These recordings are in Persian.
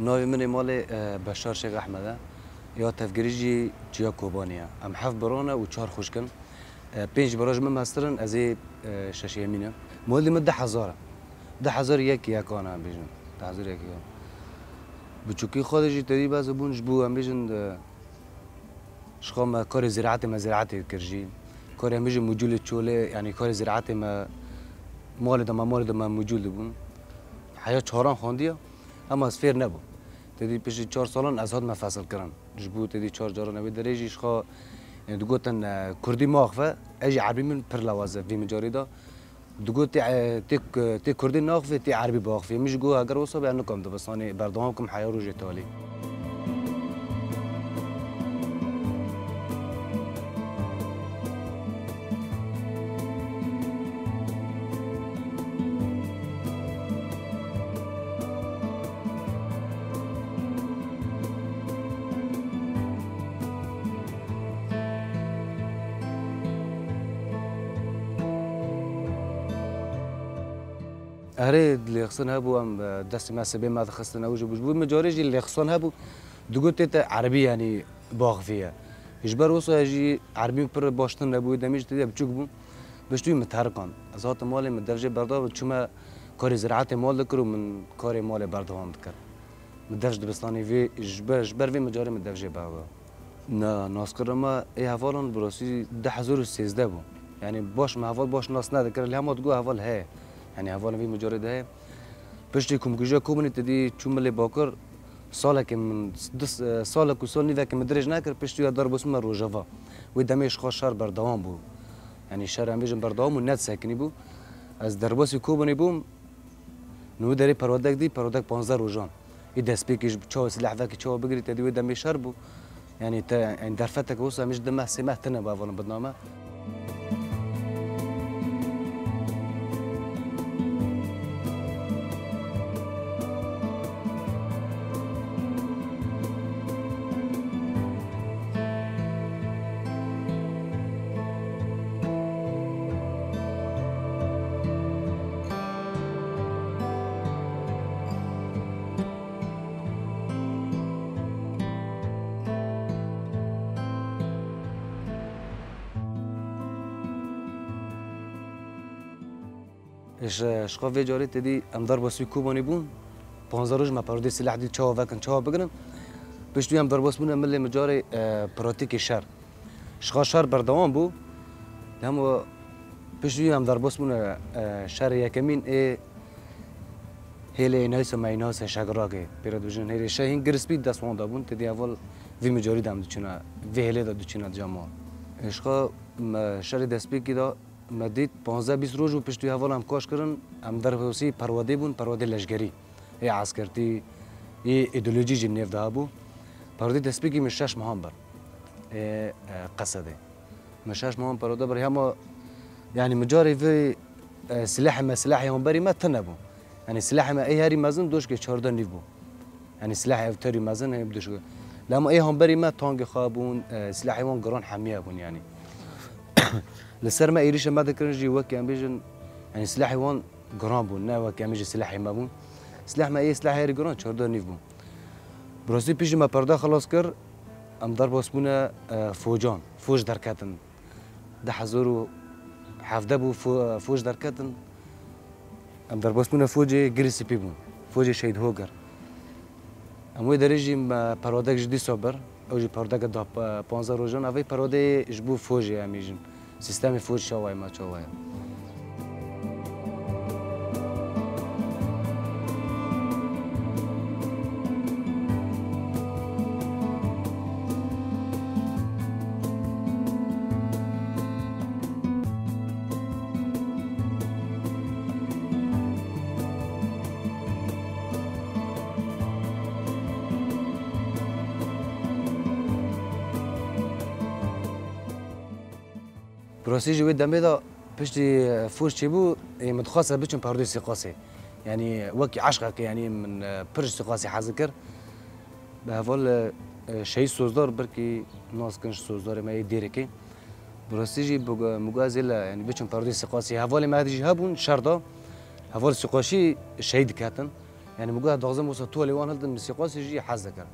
ناوی من مال بشار شیخ احمده یا تفگیری جیا کوبانیا ام حف برانه و چهار خوشکن پنج براج من مسترن از شش یمینه مولدی من 10,000 10,000 یکانه ام بیشن 10,000 یکانه بچوکی خودشی تدی باز بونج بو ام بیشن شخام کار زراعت کرجی کار ام بیشن مجول چوله یعنی کار زراعت ما مال دم موجود بون حیات چهاران خواندیه اما از فیر نبود تدی پیش 4 سالان از هات مفصل کردن جبو تدی 4 جاران نبی دریجیش خوا دوگوتن کردی ماخفه اجی عربی من پر لوازه وی مجاری دا دوگوت تی کردی ناخفه تی عربی باخفه میش گو اگر وصل بیان نکم دو بسانی بردام کم حیا روز تالی هره لیخسان هبو ام دست ما سبی ما دخستن اوج بوج مجارج لیخسان هبو دوگوت ت عربی یعنی باغفیه اجبر وصل جی عربی پر باشتن نبود دمیج تدی بچوک بو بشتوی متحرکان از هات مال مدرجه بردار چما کار زراعت مال دکرو من کار مال بردوام دکر مدرج دبستانی وی اجبر وی مجاری مدرجه بردار نه ناسکر ما ای حوالان براسی 10,013 بو یعنی باش ما حوال باش ناس ندکر لی هم تگو حوال ها يعني هفونا في مجرد هاي بشتي كومكوجا كومنت دي تشوملي باكر سالك من سالك وسال نيفا كمدرج ناكر بشتي دار بسمه روجافا ودميش خاص شهر بردوام بو يعني شهر اميجن بردوام ونت ساكني بو از درباسي كوبني بوم نو داري پرودك دي پرودك 15 روجان يدا سبيكيش بتشاو سلاح ذاك تشاو بقري تدي ودمي شهر بو يعني تا يعني درفتك وصل مش دمه سمه تنا بافون بدنامه ايش خاف جاري تدي ام ضربه سوي كوباني بون 15 روز ما بارودي سلاح دي تشاو فاكن تشاو بقرن باش تويام ضربه سمونه ملي مجاري براتيكي شهر شخا شهر بردوام بو هم باش تويام ضربه سمونه شهر يكمين اي هيلي نايس ما يناس شاغراغي بيرد وجن هيلي شاهين جرسبي داسوان دابون تدي اول في مجاري دام دوچنا في هيلي دا دوچنا جامو ايش خا شهر دسبي كده مدید 15-20 روز و پشتوی حوال هم کاش کردن هم در حوسی پرواده بون پرواده لشگری ای عسکرتی ای ایدئولوژی جنیف ده بو پرواده دسپیکی مشش مهم بر قصده مشش مهم پرواده بر هم يعني مجاري في سلاح هم بري ما تنبو يعني سلاح ما اي هاري مازن دوش که 14 نیف بو يعني سلاح افتری مازن هم دوش لما اي هم بري ما تانگ خابون سلاح هم گران حمیه بون يعني لسر ما ايريش ما ذكرن جي وكي ام بيجن يعني سلاحي وان جرام بون نا وكي ام بيجي سلاحي ما بون سلاح ما اي سلاح هيري جرام 14 نيف بون براسي بيجي ما بردا خلاص كر ام ضرب اسمونه فوجان فوج دركاتن 10,000 بو فوج دركاتن ام ضرب اسمونه فوجي جريسي بي بون فوجي شهيد هوجر ام درجي ما برودك جدي صبر او جي برودك دا 15 روزان اوي برودي جبو فوجي اميجن سیستم فوج شوای ما شوای براسي جوي دميدا بشتي فوش تشيبو متخاصة بيشن باردو سيقاسي يعني وكي عشقك يعني من برج سيقاسي حذكر بهفال شيء سوزدار بركي ناس كنش سوزدار ما يديركي براسي جي مجازل يعني بيشن باردو سيقاسي هفال ما هدي هبون شرطة هفال سيقاشي شهيد كاتن يعني مقولها دغزم وصل طولي وان هلت السقاس يجي حزكر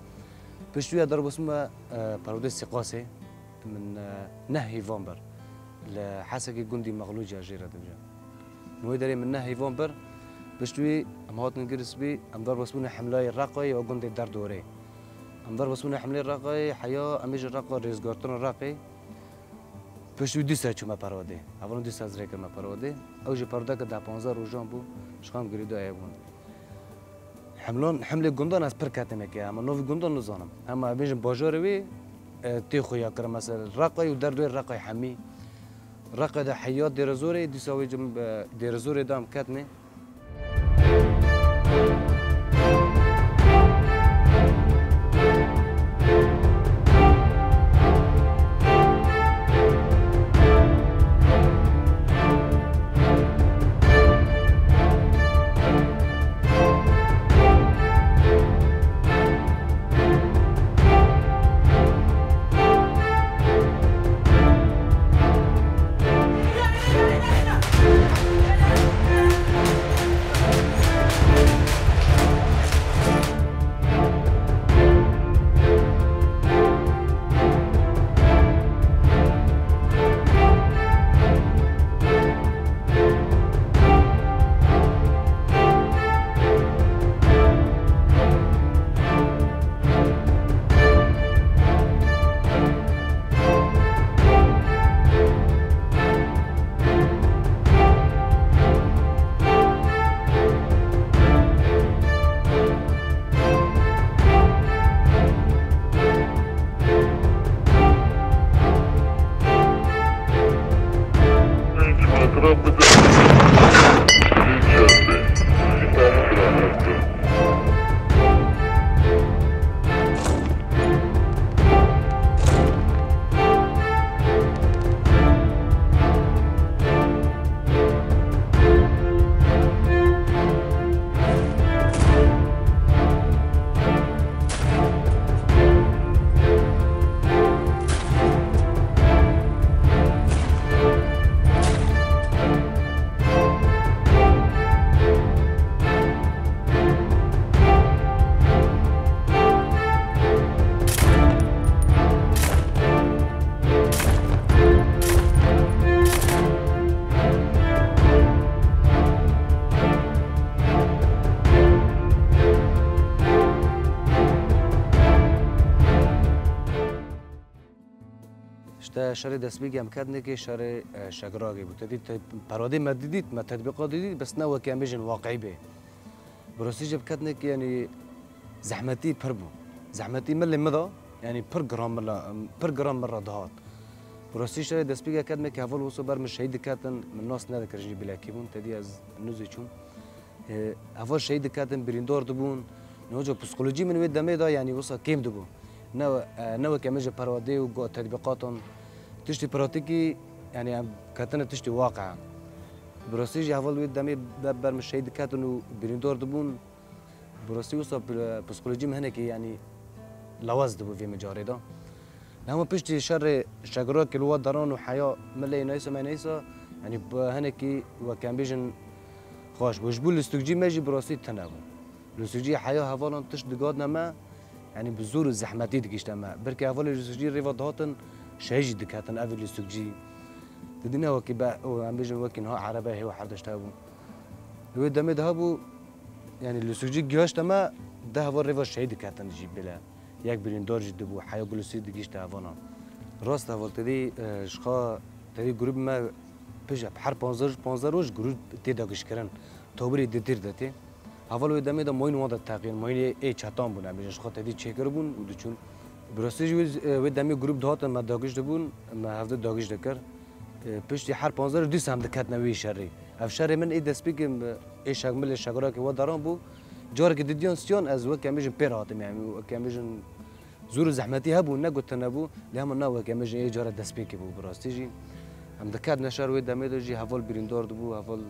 بشويه ضرب اسمه برودة السقاسي من نهي فامبر لحسكي جندي مغلوجة جيرة دبجة نوي داري من نهي فامبر بشوي أم هات نجلس بي أم ضرب اسمه حملاي الراقي وجندي الدار دوري أم ضرب اسمه حملاي الراقي حياة أميج الراقي ريزقارتون الراقي بشوي ديسا شو ما برودة أولون ديسا زريك ما برودة أوجي برودة كده 15 روجان شخام قريدو أيبون حمله جندان از پر کاتم که اما نوی جندان نزانم اما بیشتر باجوری تی خویا کرد مثلا رقای و دردوی رقای حمی رقای ده حیات درزوری دیساوی جم درزوری دام کاتمه شهر دسبیگی هم کردن که شهر شگراگی بود. تدید پراده مدیدید، ما تطبیقات دیدید، بس نه وکی امیجن واقعی به. براستی جب کردن که یعنی زحمتی پر بود. زحمتی مل مدا یعنی پر گرام مرا دهات. براستی شهر دسبیگی کردن که اول وصل بر مشهید کردن من ناس ندکرجی بلاکی بون تدی از نوزی چون. اول شهید کردن بریندار دبون. نوجو پسیکولوژی من وید دمی دا یعنی وصل کیم دبون. نه وکی امیج پراده و تطبیقاتون تشتي براتيكي يعني كاتنا تشتي واقع بروسيجي هفول ويد دمي ببر مش شهيد كاتنو بريندور دبون بروسي وصل بسيكولوجي مهنكي يعني لواز دبو في مجاري ده نعم بيشتي شر شجرات كل واد دران وحياة ملي نايسة ما نايسة يعني بهنكي وكان بيجن خاش وجبول الاستوجي ماجي بروسي تنابو الاستوجي حياة هفولن تشت دقادنا ما يعني بزور الزحماتي دقيشتا ما بركي هفول الاستوجي ريفا دهاتن شهيج دكاتن أفل السجي تدينا وكي بقى وعم بيجي وكي نها عربة هي وحردش تابو هو دم دهابو يعني السجي جواش تما ده هو الريفا شهيد دكاتن جيب بلا ياك بريندور جدبو حياة جلوسي دقيش تافونا راست هفول تدي شقا تدي جروب ما بيجا بحر 15 روز جروب تداقش كرن توبري دتير دتي هفول دم ده موين وادا تغيير موين اي چاتان بون بيجا شقا تدي چيكر بون ودچون براستی وی دمی گروپ دهات ما داگش دبون ما هفته داگش دکر پشتی هر 15 دوست هم دکت نوی شری اف شری من ای دست بگم ای شغمل شگرا که و دارم بو جار که دیدیان سیان از وقت کمیشن پیراتم یعنی کمیشن زور زحمتی هبو نگوت نبو لیام نه کمیشن ای جار دست بگی بو براستی جی هم دکت نشر وی دمی دو جی حوال بریندار دبو حوال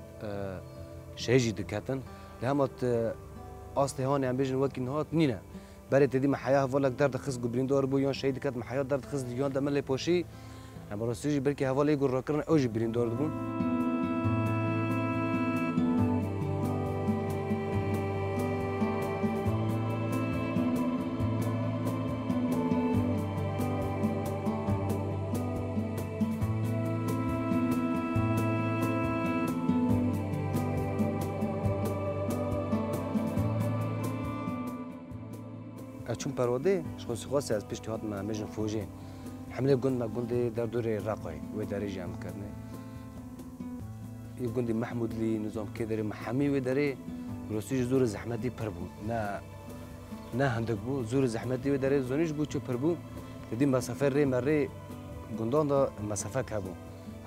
شهیجی دکتن لیامت آسته هانی هم بیشن وقتی نهات نینه برای تدی محیا حوالک درد خس گبریندار بو یا شهید کت محیا درد خس دیگان دمل پوشی هم براستی جی برکی حوالی گر را کردن اوجی بریندار دبون چون پروده شخص خاصی از پیش تهات ما مجن فوجی حمله گند ما گند در دور راقای و درجه جمع کردن یه گند محمود لی نظام که داره محمی و داره روسیج زور زحمتی پر بود نه هندک بود زور زحمتی و داره زونیش بود چه پر بود دیدی مسافه ری مره گندان دا مسافه که بود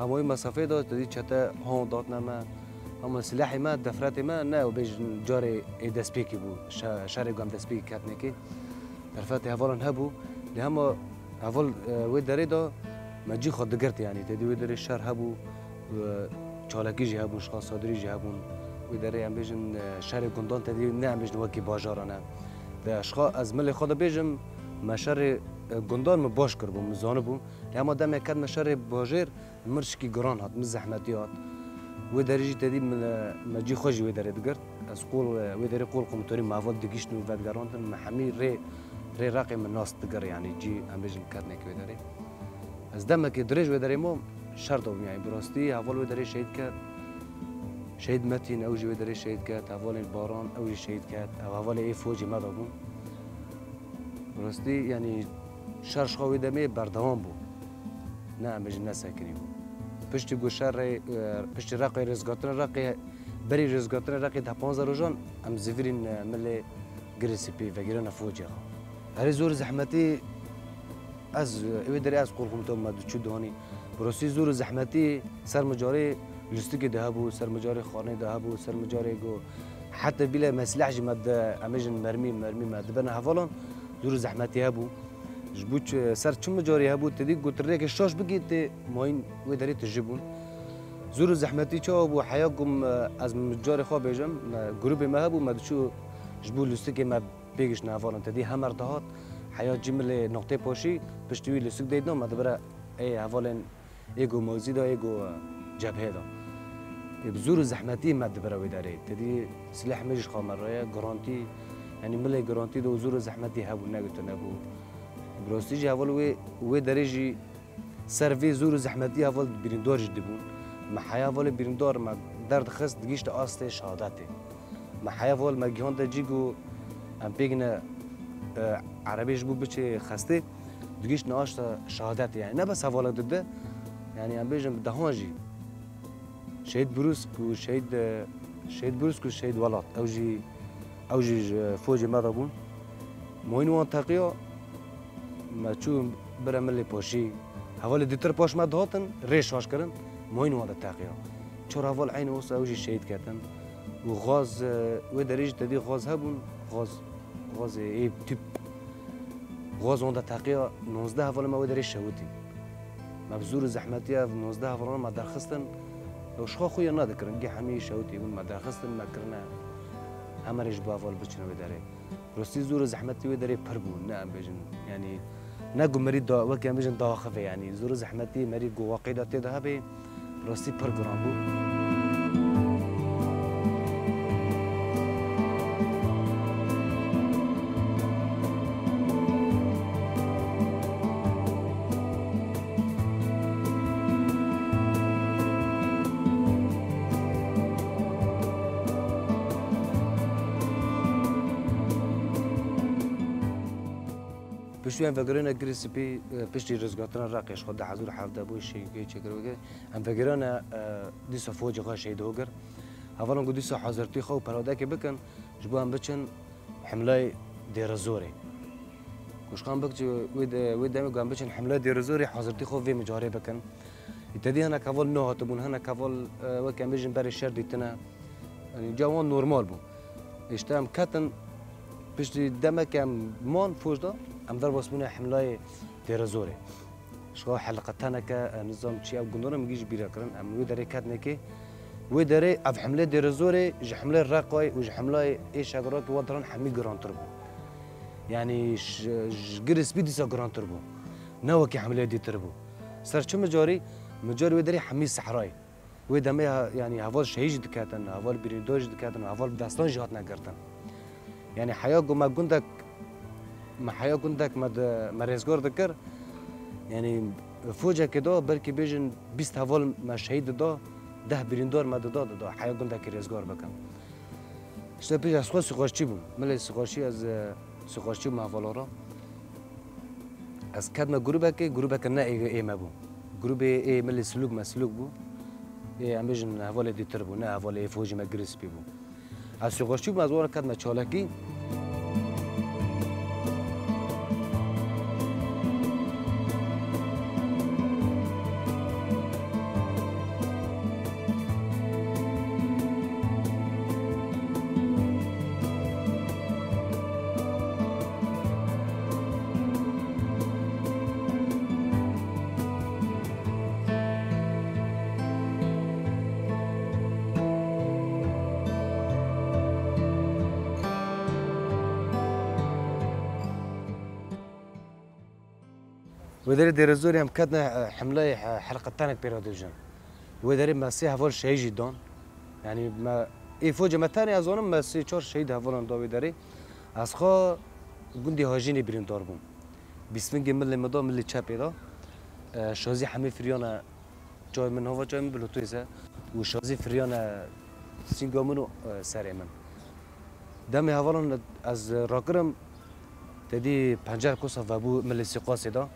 همون مسافه داد دیدی چته هون داد نما اما سلاحی ما دفرات ما نه و بیش جاری دسپیکی بود شهر گام دسپیک کردن که دفرات هوالن هبو لهم هوال و داره دا مجی خود دگرت یعنی دیدی و داره شهر هبو چالکی جه هبون شخص صادری جه هبون و داره هم بیشن شهر گندان تدی نه هم بیشن وکی باجارانه ده اشخاص از مل خود بیشم مشهر گندان ما باش کرد بوم زانه بوم لهم دم کد مشهر باجر مرش کی گران هات مزحمتیات و درجه تدی مجی خوشی و داره دگرت از قول و داره قول قمتوری معول دگیشت و ودگرانتن محمی ری رقم الناس دگر يعني جي امبيجن كاتنك وداري از دمك درج وداري مو شرط يعني براستي اول وداري شهيد متين او جي وداري شهيد كات اول الباران او جي شهيد كات او اول اي فوجي ما دابون براستي يعني شرش خوي دمي بردوام بو نعم بجن ناس ساكنين بو پشتی گو شر پشتی رقی رزگاتن رقی بری رزگاتن رقی ده 15 روزان ام زفرین مل گریسپی و گیرن فوجی هری زور زحمتی از ایدری از قلقم تو مد چو دانی بروسی زور زحمتی سر مجاری لستگی ده بو سر مجاری خانه ده بو سر مجاری گو حتی بلا مسلح جمد امجن مرمی مد بنا حوالان زور زحمتی هبو جبوش سر چم مجاری هبو تدی گوتره که شاش بگید ماین ایدری تجربون زور زحمتی چه ابو حیاکم از مجاری خواب بیجم گروه ما هبو مد چو جبول لستگی ما بيجش نافورن تدي همر دهات حياة جملة نقطة باشي بشتوي لسوق ديدنا ما دبره اي هفالن ايجو موزيدا ايجو جبهه دا بزور زحمتي ما دبره وداري تدي سلاح مجش خامرة جرانتي يعني ملي جرانتي دو زور زحمتي هبو نقطة نبو بروستيجي هفال و درجي سرفي زور زحمتي هفال بيرندار جدبون ما حياة هفال بيرندار ما درد خست دقيشت آست شهادته ما حياة هفال ما جهان تجيجو ام بيجنا عربيش بو بچه خسته دقيش ناشتا شهادت يعني نه بس حوالا دده يعني ام بيجم دهانجي شهيد بروسكو شهيد بروسكو شهيد ولات اوجي فوجي ماذا بون موين وان تقيا ما تشو برا ملي باشي حوالا ديتر باش ما دهاتن ريش هاش کرن موين وان تقيا چور حوال عين وصا اوجي شهيد كاتن وغاز و دريج تدي غاز هبون غاز اي تيب غاز اون تقيا 19 هفال ما ودري شوتي مبزور زحمتي 19 هفال ما درخستن لو شخو خويا نذكرن جي حمي شوتي ما درخستن ما كرنا همرج بافال بچنا ودري روسي زور زحمتي ودري بربون نعم بجن يعني نقو مريد دا وكي بجن دا خفه يعني زور زحمتي مريد جو واقعه تذهبي روسي برغرام بو بشوي هم فكرنا كريسبي بشتي رزقاتنا راقيش خد حضور حافظ ابوي شيء كي شكر وكذا هم فكرنا دي صفوج غا شهيد هوجر اولا قد دي حاضرتي خو برادا كي بكن جبو هم بچن حمله ديرزوري وش كان بك ود هم بچن حمله ديرزوري حاضرتي خو في مجاري بكن يتدي هنا كفول نو تبون هنا كفول وكان بيجن بر الشر ديتنا يعني جوان نورمال بو اشتام كاتن بشتي دمك ام مون فوجدا ام ضرب اسمنا حملاي ديرزوري شو حلقتنا كنظام تشي او قندوره مجيش بيرا كرن ام ودري كاتنكي ودري اف حمله ديرزوري ج حمله الراقوي وج حملاي ايش اغراك ودرن حمي جران تربو يعني جرس بيدي سا جران تربو نوكي حمله دي تربو صار شو مجاري ودري حمي صحراي ودمي يعني هفال شهيج دكاتن هفال بريدوج دكاتن هفال داستان جهات نگرتن يعني حياة ما قندك ما حياة قندك ما رزقار ذكر يعني فوجا كده بركي بيجن 20 هفال ما شهيد ده 10 بريندار ما ده حياة قندك رزقار بكم اشتا بيج اسخوا سقاشي بو ملي سقاشي از سقاشی مهوالارا از کدم گروبه که نه ای مبو گروبه ای ملی سلوک بو ای امیجن حوال دیتر بو نه حوال ای فوجی مگریس بی بو از سقاشی مزوار کدم چالکی وداري ديرزوري هم كدنا حملة حلقة تانك بيرادوجن وداري ما سي هفول شيء جدا يعني ما اي فوجة ما تاني أظنم ما سي چهار شهيد هفولان داوي داري از خا گوندی هاجینی برین دار بوم 20 ملی مدا ملی چپی دا شازی همه فریانه جای من هوا جای من بلوتویزه و شازی فریانه سینگامونو سر من دم هوالان از راکرم تدی 50 کوسا و بو ملی سیقاسی دا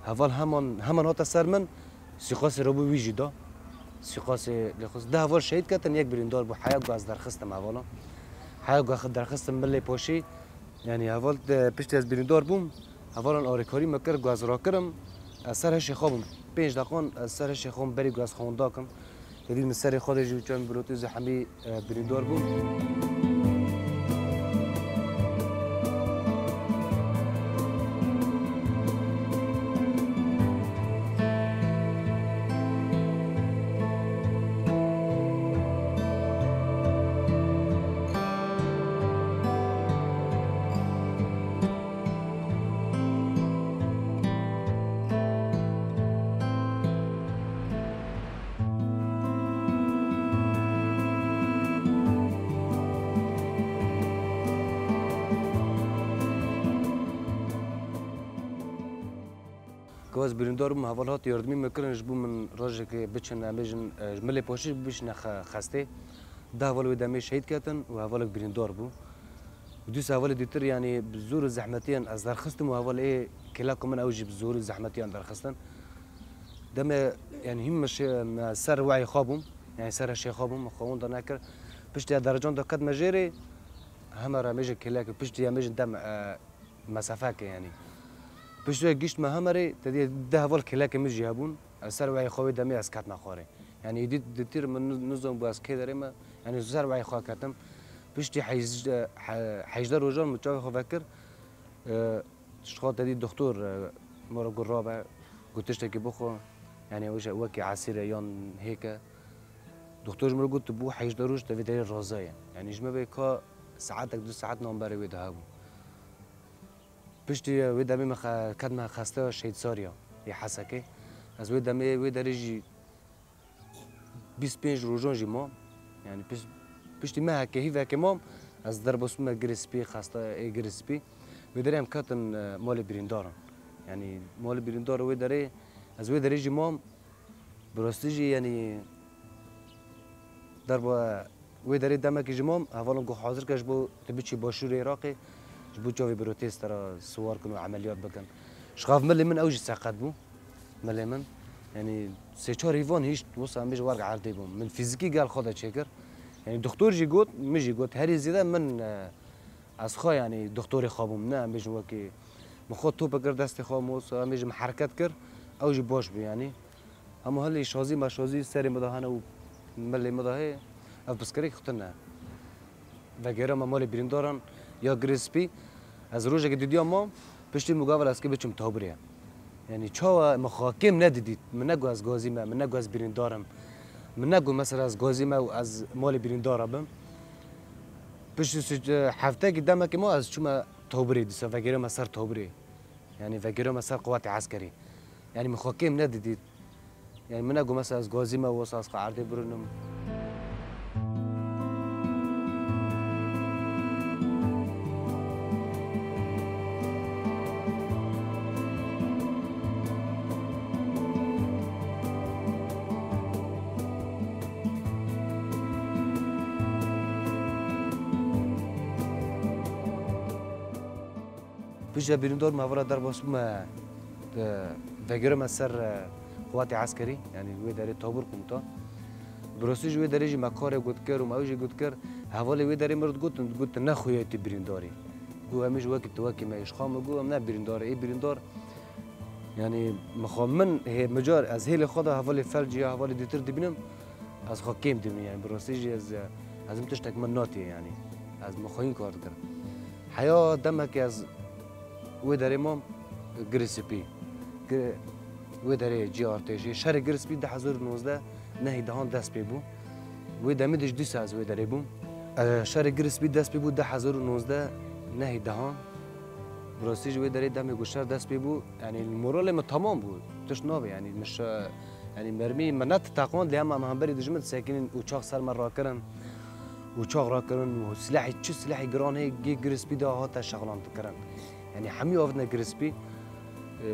هوال همان هات سر من سیقاسی رو بو ویجی دا سیقاسی لخص ده هوال شهید کتن یک برین دار بو حیا گو از درخستم هوالا حیا گو درخستم ملی پاشی يعني هفال پشت از بریندار بوم هفالان آرکاری مکر گاز را کرم از سر هشی خوابم 5 دقیقه از سر هشی خوابم بری گاز خواندا کم دیدم من سر خود جو چون بروتیز همی بریندار بوم گاز بریندارم حوالات یاردمی میکردن جبو من راجع که بچن امیجن ملی پاشی بچن خسته ده حوال دمی شهید کردن و حوالک بریندار بو دوست حوال دیتر یعنی بزور زحمتیان از درخستم و حوال ای کلاک من اوجی بزور زحمتیان درخستن دم يعني هم مش سر وعي خابهم يعني سر شيء خابهم خوون دناكر بشتي درجان دا قد مجري هم رميج كلاك بشتي مج دم مسافاك يعني بشتي جيش ما همري تدي ده هول كلاك مج يابون سر وعي خوي دمي اسكات نخوري يعني يدي دتير من نظام باس كده ما يعني سر وعي خوا كتم بشتي حيجدر رجال متجاوز فكر شخص تدي الدكتور مرة قرابة قلت اشتكي بخو يعني وكي عسيرة يان هيك دكتور مرة قلت بو حيجدروش تبي داري الرازية يعني جمع بيكا ساعاتك 2 ساعات نامبري ويدهابو بشتي ويدا مي كدما خسته شهيد ساريا يحسكي از ويدا مي ويدا ريجي 25 روزان جي مام يعني بشتي ما هكا هيفا كمام از ضرب اسمه جريسبي خسته اي جريسبي ويداري هم كاتن مال بريندارن يعني مال بريندار ويداري از ويداري جي مام براستيجي يعني ضربه ويداري دمك جي مام هفالن جو حاضر كاش بو تبيتشي باشور عراقي جبو جوي بروتيست ترى صور كانوا عمليات بكن شغاف ملي من اوج ساقط بو ملي من يعني سي چهار ايفون هيش وصل مش ورق عرضي بو من فيزيكي قال خدها تشكر يعني دكتور جي قوت مجي قوت هري زياده من از خا يعني دكتوري خابم نه مش وكي مخاط تو بكر دستي خاموس مش حركات كر او جي باش بي يعني اما هلي شازي ما شازي سري مدهانه و ملي مدهه اف بسكري ختنا وغيره ما مال بريندارن یا گریسپی از روزی که دیدیم ما پشت مقابل است که بچم تابریه یعنی چه مخاکم ندیدید من نگو از گازی من نگو از بریندارم من نگو مثلا از گازی و از مال بریندارم پشت هفته که دم که ما از چما تابری دیسا وگیره مسر تابری یعنی وگیره مسر قوات عسکری یعنی مخاکم ندیدید یعنی من نگو مثلا از گازی و واسه قاعده برونم بيش بریندار مهورا در باسم وگرم سر قوات عسکری یعنی وی داره تابور کومتا براستی جوی داره جی مکار گوت کر و موجی گوت کر حواله وی داره مرد گوت نخویاتی برینداری گو همیش وقت وقتی میش خام گو هم نه بریندار ای بریندار یعنی مخوام من مجار از هیل خدا حواله فرجی حواله دیتر دبینم از خاکیم دبینم یعنی براستی جی از این تشتک من ناتی یعنی از مخاین کار کرد حیا دمک از وی داره مام گریسپی وی داره جی آرتشی شهر گریسپی 2019 نه دهان دست پی بو وی دمیدش 2 ساعت وی داره بو شهر گریسپی دست پی بو 2019 نه دهان براستی وی داره دمی گوشر دست پی بو یعنی مورال ما تمام بود توش نابه یعنی مش یعنی مرمی منات تاقون لیام هم بری دجمن ساکنین اوچاق سر من را کردن اوچاق را کردن و سلاحی چه سلاحی گران هی گریسپی دا هات شغلان کردن یعنی همی آفدن گریسپی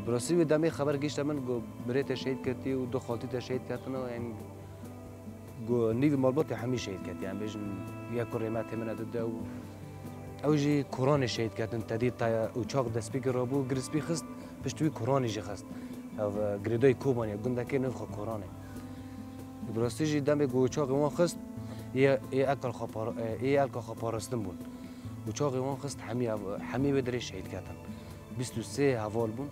براستی و دمی خبر گیشت من گو بریت شهید کردی و 2 خالتی شهید کردن و یعنی گو نیو مالبات همی شهید کردی یعنی بیشم یک ریمت من داده و اوجی قرآن شهید کردن تدید تا اوچاق دست بگیر را بو گریسپی خست پشتوی قرآنی جی خست او گریدای کوبانی گندکی نو خو قرآنه براستی جی دمی گو اوچاق ما خست ای اکل خپارستن بون اوچاق ما خست همی بدری شهید کردن 23 حوال بون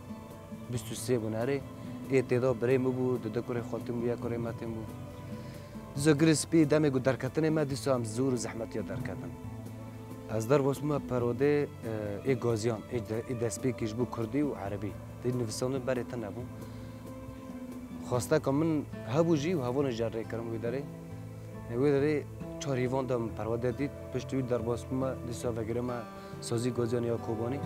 23 بوناره ای تعداد برای ما بود دو کره خالتیم بود یک کره ماتیم بود زگریسپی دمی گو درکتن ما دیسو هم زور زحمتی درکتن از در واسه پروده ای گازیان ای دسپی کش بو کردی و عربی دید نفسانه برای تن نبود خواسته که من هبو جی و هوان جره کرم وی داره 4 ایوان دم پرواده دید پشتوی در واسه دیسو وگره ما سازی گازیان یا کوبانی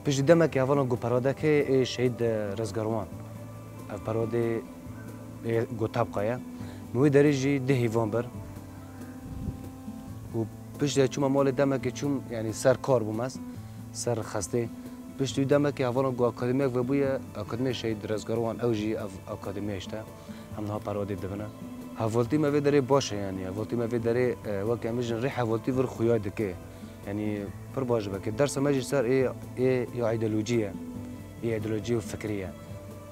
پیش دیدم که اولا گو پراده که شهید رزگاروان پراده گو طبقه موی دریجی 10 ایوان بر و پیش چون مال دم که چون یعنی سر کار بوم است سر خسته پیش دیدم که اولا گو اکادمی و بوی اکادمی شهید رزگاروان اوجی اکادمی اشته هم نه پراده دبنا حوالتی ما داره باشه یعنی حوالتی ما داره وقتی میجن ری حوالتی ور خویا دکه يعني پر باش بك الدرس ما يجي صار ايه يا ايديولوجيه ايديولوجيه وفكريه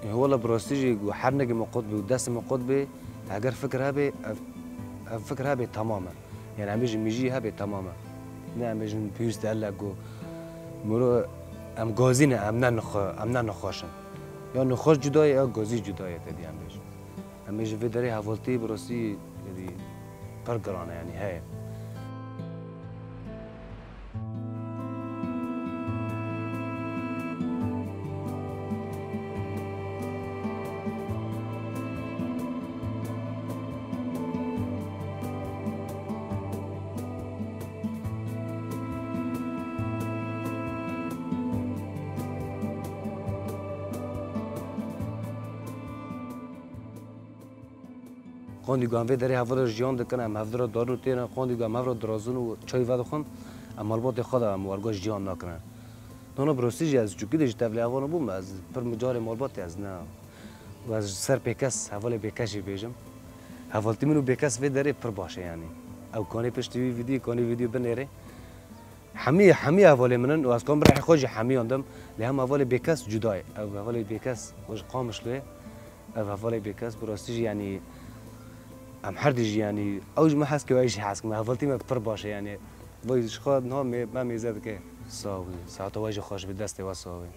يعني هو بروستيجي وحرنق مقود بي ودرس مقود بي اگر فكر هبه تماما يعني عم يجي هبه تماما نعم يجي بيوست هلا جو مرو ام غازينا ام نخوشن یا نخوش جدای یا غازي جدای تدي ام يجي في دري حوالتي بروستي يعني برگرانه يعني هي قاندی گام و داری هفته جیان دکنم هفته دارو تیرن قاندی گام هفته درازون و چای ود خون اما البته خدا ورگاش جیان نکنن دانو برستیجی از چوکی دیش تبلی اوانو بوم از پر مجار مالباتی از نه و از سر پیکس حواله پیکشی بیجم حوالتی منو پیکس و داری پر باشه یعنی او کانی پشتی ویدیو بنیره حمی حواله منن و از کام برای خوش حمی اندم لهم حواله پیکس جدای او حواله پیکس وش قامش له او حواله پیکس برستیجی یعنی ام هردیجی یعنی اوج ما حس که وایش حس که حوالتی ما پر باشه یعنی وایش خود نه ما میزد که ساوی ساعت وایش خوش به دست و ساوی